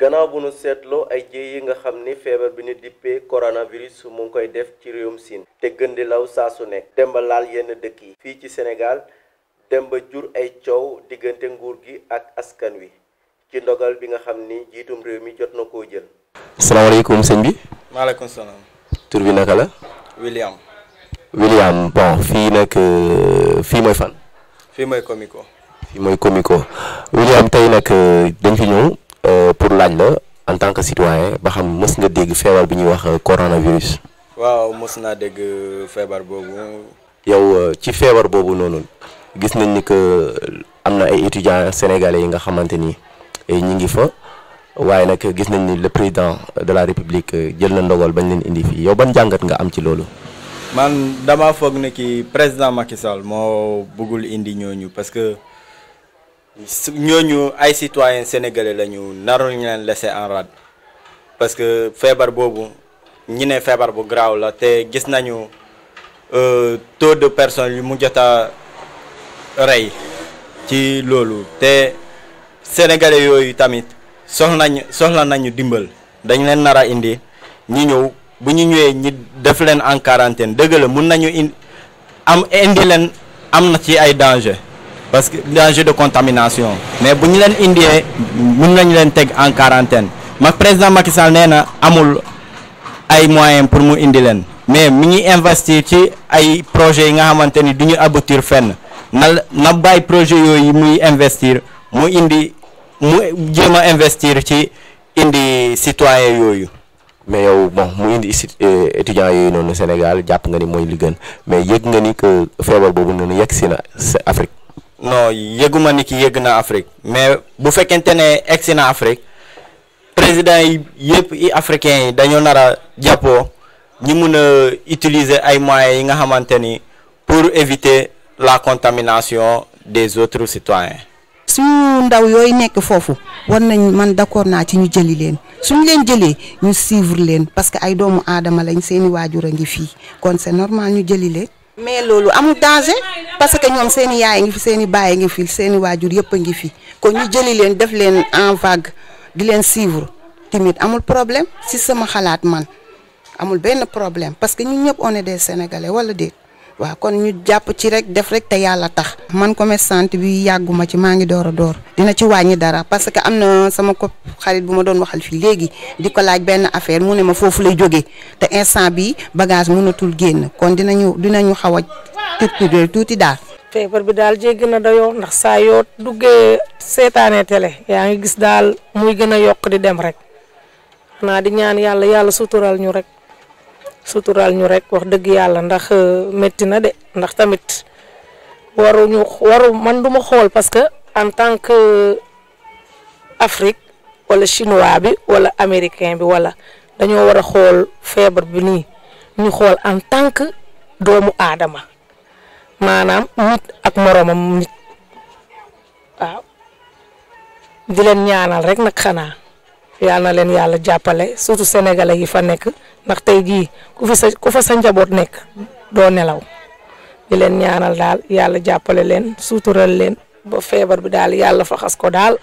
gannaaw bu nu seetloo ay jéey yi nga xam ni feebar bi ñu dippee coronavirus mu ngi koy def ci réewum Siin te gën di law saa su nekk dem ba laal yenn dëkk yi fii ci Sénégal dem ba jur ay coow diggante nguur gi ak askan wi ci ndogal bi nga xam ni jiitum réew mi jot na koo jël. asalaamaaleykum sëñ bi. maaleykum salaam. tur bi naka la. William. Bon fii nag fii mooy fan. fii mooy Comico. fii mooy Comico William tey nag dañ fi ñëw pour laaj la en tant que citoyen ba xam mës nga dégg feebar bi ñuy wax coronavirus. waaw mës naa dégg feebar boobu. yow ci feebar boobu noonu gis nañ ni que am na ay étudiants sénégalais yi nga xamante ni ñi ngi fa waaye nag gis nañ ni le président de la république jël na ndogal bañ leen indi fii yow ban jàngat nga am ci loolu. man dama foog ne ki président Macky Sall moo bëggul indi ñooñu parce que ñooñu ay citoyens sénégalais lañu naruñu leen laisser en rade parce que feebar boobu ñi ne feebar bu graaw la te gis nañu taux de personnes yu mu jot a rey ci loolu te sénégalais yooyu tamit soxla nañu dimbal dañ leen nar a indi ñi ñëw bu ñu ñëwee ñi def leen en quarantaine dëgg la mun nañu indi leen am na ci ay danger parce que danger de contamination mais bu ñu leen indee mun nañu leen teg en quarantaine président Macky Sall nee na amul ay moyens pour mu indi leen mais mi ngi investir ci ay projets yi nga xamante ni du ñu aboutir fenn na bàyyi projet yooyu muy investir mu jéem a investir ci indi citoyen yooyu. mais yow mu indi étudiants yooyu noonu Sénégal jàpp nga ni mooy li gën mais yëg nga ni que feebar boobu noonu yegg si na Afrique. non yëguma ni ki yëgg na Afrique mais bu fekkente ne egg si na Afrique président yi yëpp i africains yi dañoo nar a jàppoo ñi mun a utiliser ay moyens yi nga xamante ni pour éviter la contamination des autres citoyens. suñu ndaw yooyu nekk foofu war nañ man d'accord naa ci ñu jëli leen suñu leen jëlee ñu suivre leen parce que ay doomu aadama lañ seeni waajur a ngi fii kon c'est normal ñu jëli leen. mais loolu amul danger parce que ñoom seeni yaay ngi fi seeni baay ngi fi seeni waajur yëpp a ngi fi kon ñu jëli leen def leen en vague di leen suivre tamit amul problème si sama xalaat man amul benn problème parce que ñun ñëpp on est des sénégalais wala déet. waaw kon ñu jàpp ci rek def rek te yàlla tax. man commerçante bi yàgguma ci maa ngi door a door dina ci wàññi dara parce que am na sama ko xarit bu ma doon waxal fii léegi di ko laaj benn affaire mu ne ma foofu lay jógee te instant bi bagage mënatul génn kon dinañu xaw a tuuti daal. feebar bi daal jéggi na dayoo ndax saa yoo duggee seetaane télé yaa ngi gis daal muy gën a yokk di dem rek xanaa di ñaan yàlla sutural ñu rek. wax dëgg yàlla ndax métti na de ndax tamit man duma xool parce que en tant que Afrique wala chinois bi wala américain bi wala dañoo war a xool feebar bi nii ñu xool en tant que doomu aadama maanaam nit ak moroomam nit waaw di leen ñaanal rek nag xanaa yal na leen yàlla jàppale surtout sénégalais yi fa nekk ndax tey jii ku fa sa njaboot nekk doo nelaw di leen ñaanal daal yàlla jàppale leen suutural leen ba feebar bi daal yàlla fa xas ko daal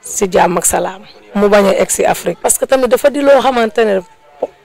si jàmm ak salaam mu bañ a egg si Afrique. parce que tamit dafa di loo xamante ne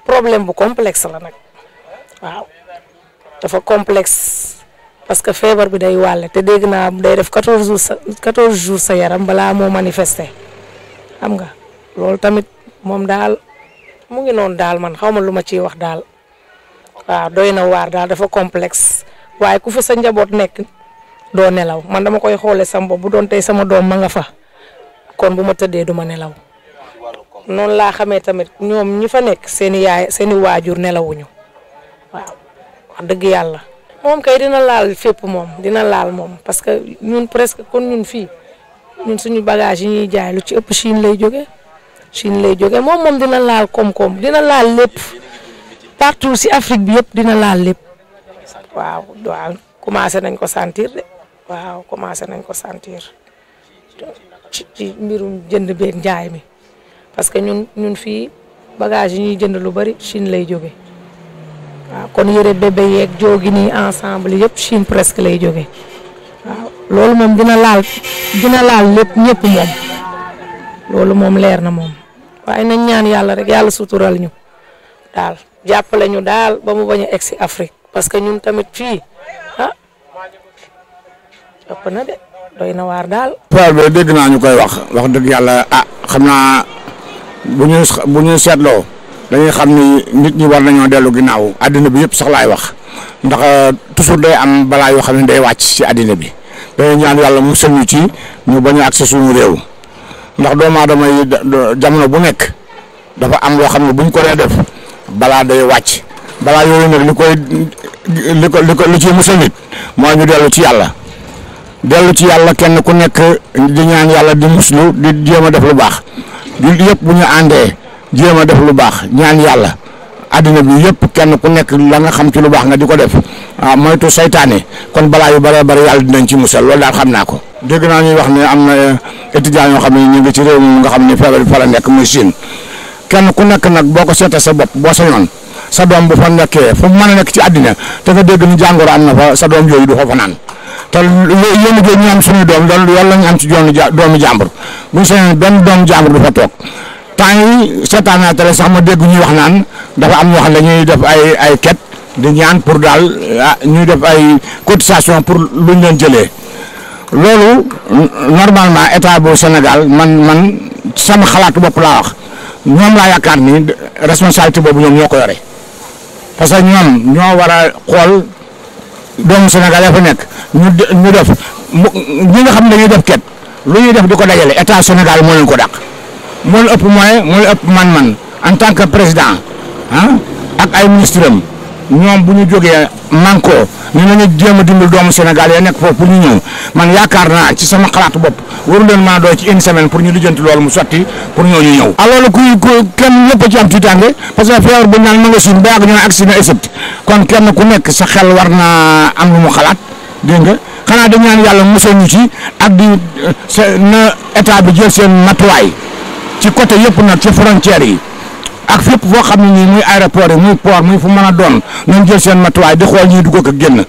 problème bu complexe la nag waaw dafa complexe parce que feebar bi day wàlle te dégg naa day def 14 jours sa yaram balaa moo manifester xam nga. loolu tamit moom daal mu ngi noonu daal man xaw ma lu ma ciy wax daal waaw doy na waar daal dafa complexe waaye ku fa sa njaboot nekk doo nelaw man dama koy xoolee sama bopp bu doon tey sama doom ma nga fa kon bu ma tëddee du ma nelaw noonu laa xamee tamit ñoom ñi fa nekk seeni yaay seeni waajur nelawuñu waaw wax dëgg yàlla. moom kay dina laal fépp moom dina laal moom parce que ñun presque kon ñun fii ñun suñu bagage yi ñuy jaay lu ci ëpp Chine lay jóge moom dina laal koom-koom dina laal lépp partout si Afrique bi yëpp dina laal lépp waaw commencé nañ ko sentir de waaw commencé nañ ko sentir ci mbirum jënd beeg njaay mi parce que ñun fii bagage yi ñuy jënd lu bari Chine lay jóge waaw kon yëre bébé yeeg joogi nii ensemble yëpp Chine presque lay jóge waaw loolu moom dina laal lépp ñëpp moom loolu moom leer na moom waaye nañ ñaan yàlla rek yàlla sutural ñu daal jàppale ñu daal ba mu bañ a egg si Afrique parce que ñun tamit fii ëpp na de doy na waar daal. feebar bi dégg naa ñu koy wax dëgg yàlla xam naa bu ñu seetloo dañuy xam ni nit ñi war nañoo dellu ginnaaw àddina bi yëpp sax laay wax ndax toujours day am balaa yoo xam ne day wàcc ci àddina bi dañuy ñaan yàlla mu sëñ ñu ci ñu bañ a accès suñu réew ndax doomu aadama yi jamono bu nekk dafa am loo xam ne buñ ko dee def balaa day wàcc balaa yooyu nag li ci musal nit mooy ñu dellu ci yàlla kenn ku nekk di ñaan yàlla di muslu di jéem a def lu baax ñun yëpp bu ñu àndee jéem a def lu baax ñaan yàlla addina bi yëpp kenn ku nekk la nga xam ci lu baax nga di ko def moytu saytaane kon balaa yu bëree bëri yàlla dinañ ci musal loolu daal xam naa ko. dégg naa ñuy wax ne am na étudiants yoo xam ne ñu ngi ci réew mi nga xam ne feebar bi fa la nekk muy Chine kenn ku nekk nag boo ko seetee sa bopp boo sañoon sa doom bu fa nekkee fu mu mën a nekk ci àddina te nga dégg ni jàngoro am na fa sa doom yooyu du fa fanaan te yéen a ñu am suñu doom loolu la ñu am ci doomu jàmbur bu ñu sañoon benn doomu jàmbur du fa toog temps yi seetaan naa télé sax ma dégg ñuy wax naan dafa am ñoo xam ne dañuy def ay quête di ñaan pour daal ñuy def ay cotisation pour luñ leen jëlee loolu normalement état bu Sénégal man sama xalaatu bopp laa wax ñoom laa yaakaar ni responsabilité boobu ñoom ñoo ko yore parce que ñoom ñoo war a xool doomu Sénégal ya fa nekk ñu def ñi nga xam ne dañuy def quête lu ñuy def di ko dajale état Sénégal moo leen ko dàq moo leen ëpp moyen moo leen ëpp man en tant que président ak ay ministre am ñoom bu ñu jógee manko ni nañu jéem a dimbali doomu Sénégal ya nekk foofu pour ñu ñëw man yaakaar naa ci sama xalaatu bopp waru leen mën a doy ci une semaine pour ñu lijjanti loolu mu sotti pour ñooñu ñëw. alors ku kenn ñëpp a ci am tiitaange parce que feebar bu ñu naan ma nga Chine ba yàgg ñu ne agsi na Égypte kon kenn ku nekk sa xel war naa am lu mu xalaat dégg nga xanaa dañu naan yàlla musal ñu ci ak di na état bi jël seen matuwaay ci côté yëpp nag ci frontières yi. ak fépp foo xam ne nii muy aéroport yi muy port muy fu mën a doon nañ jël seen matuwaay di xool ñuy dugg ak génn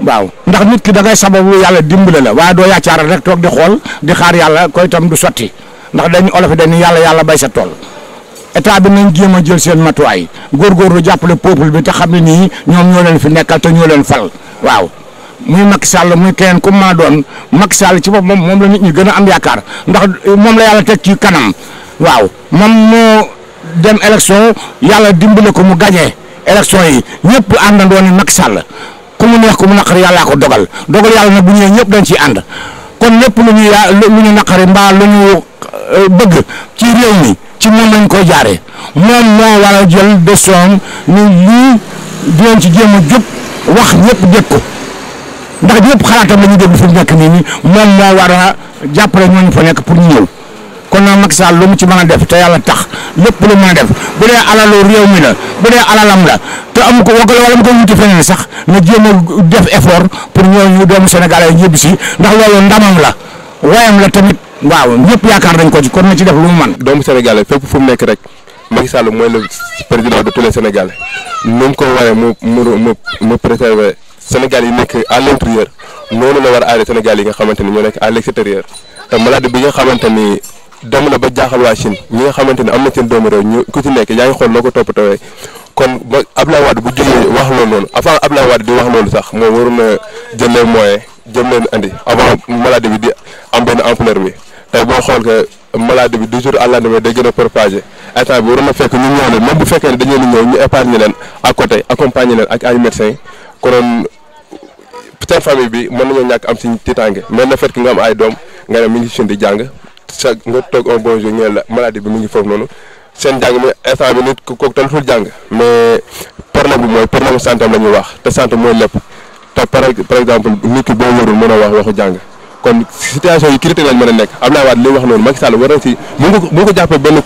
waaw ndax nit ki da ngay sababu yàlla dimbale la waaye doo yaacaaral rek toog di xool di xaar yàlla koy itam du sotti ndax dañu olof dañu yàlla bay sa tool état bi nañ jéem a jël seen matuwaay góorgóorlu jàppale peuple bi te xam ne nii ñoom ñoo leen fi nekkal te ñoo leen fal waaw muy Macky Sall muy keneen ku mën a doon Macky Sall ci boppam moom la nit ñi gën a am yaakaar ndax moom la yàlla teg ci kanam waaw moom moo dem élection yàlla dimbale ko mu gagné élection yi ñëpp àndandoo ni Macky Sall ku mu neex ku mu naqari yàllaa ko dogal yàlla nag bu ñëwee ñëpp dañ ciy ànd kon lépp lu ñu naqari mbaa lu ñu bëgg ci réew mi ci moom lañ koy jaaree moom moo war a jël décision ni lii dinañ ci jéem a jub wax ñëpp dégg ko ndax ñëpp xalaatam la ñu dégg fi mu nekk nii moom moo war a jàppale ñooñu fa nekk pour ñu ñëw. kon nag Macky Sall lu mu ci mën a def te yàlla tax lépp lu mën a def bu dee alalu réew mi la bu dee alalam la te amu ko wala mu ko wuti feneen sax na jéem a def effort pour ñooñu doomu Sénégal yi ñëbbi si ndax loolu ndamam la wayam la tamit waaw ñëpp yaakaar nañ ko ci kon na ci def lu mu mën. doomu Sénégal fépp fu mu nekk rek Macky Sall mooy le président de tous les Sénégalais nu mu ko waree mu préserver Sénégal yi nekk à l'intérieur noonu la war a aaree Sénégal yi nga xamante ni ñoo nekk à l'extérieur te maladie bi nga xamante ni. dem na ba jaaxal waa Chine ñi nga xamante ne am na seen doomu réew ñu ku ci nekk yaa ngi xool noo ko toppatooyee kon ba Abdoulaye Wade bu jógee wax loolu noonu avant Abdoulaye Wade di wax loolu sax moom waroon na jël les moyens jëm leen andi avant maladie bi di am benn ampleur bi tey boo xool que maladie bi du jour à lendemain day gën a propagé état bi waroon na fekk ñu ñëw leen même bu fekkee ne dañoo ñëw ñu épargner leen à côté accompagner leen ak ay médecins konoon seen famille bi mën nañoo ñàkk am si tiitaange mais le fait que nga am ay doom nga ne mi ngi Chine di jàng. sa nga toog un bon jour ñëw la maladie bi mu ngi foofu noonu seen jàng mi instant bi nit kooku talatul jàng mais problème bi mooy problème santé la ñuy wax te santé mooy lépp te par exemple nit ki boo wërul mën a wax waxu jàng kon situation yi critique lañ mën a nekk Abdoulaye Wade li wax noonu Macky Sall war na si mu ko jàppee benn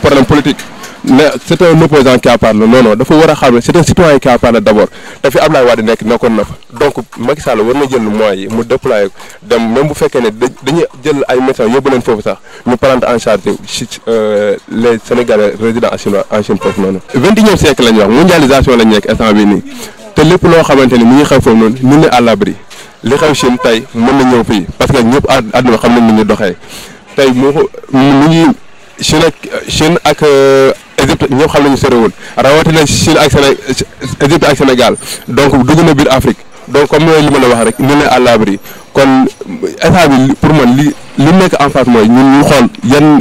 problème politique ne c'est un opposant qui parle non dafa war a xam ne c'est un citoyen qui parle d'abord te fi Abdoulaye Wade nekk nekkoon na fa donc Macky Sall war na jël moyens yi mu déployer dem même bu fekkee ne dañuy jël ay médecins yóbbu leen foofu sax ñu prendre en charge les Sénégalais résidents en Chine foofu noonu. 21e siècle lañ wax mondialisation lañ nekk instant bii nii te lépp loo xamante ni mu ngi xew foofu noonu ñu ne à l'abri li xew Chine tey mën na ñëw fii parce que ñëpp àdduna xam nañ ni ñu doxee tey mu ngi Chine ak Égypte ñëpp xam nañu sorewul rawatina Chine ak Égypte ak Sénégal donc dugg na biir Afrique donc comme mooy li ma la wax rek ñu ne à l'abri kon état bi pour man li nekk en face mooy ñun ñu xool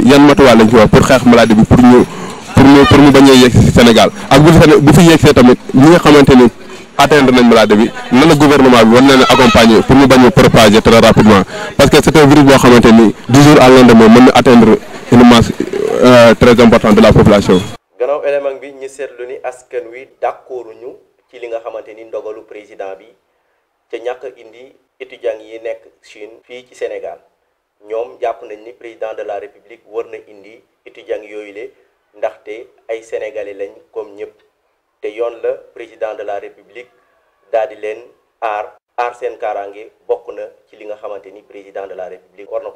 yan matuwaay lañ ci wax pour xeex maladie bi pour mu bañ a yegg si Sénégal ak bu fi yegg see tamit ñi nga xamante ni atteindre nañ maladie bi nan la gouvernement bi war na leen accompagner pour mu bañ a propager très rapidement parce que c'est un virus boo xamante ni du jour au lendemain mën na atteindre une masse très importante de la population. gannaaw élément bi ñu seetlu ni askan wi d'accorduñu ci li nga xamante ni ndogalu président bi ca ñàkk indi étudiants yi nekk Chine fii ci Sénégal ñoom jàpp nañ ni président de la République war na indi étudiants yooyu le ndaxte ay sénégalais lañ comme ñëpp te yoon la président de la République daal di leen aar seen kaaraange bokk na ci li nga xamante ni président de la République war na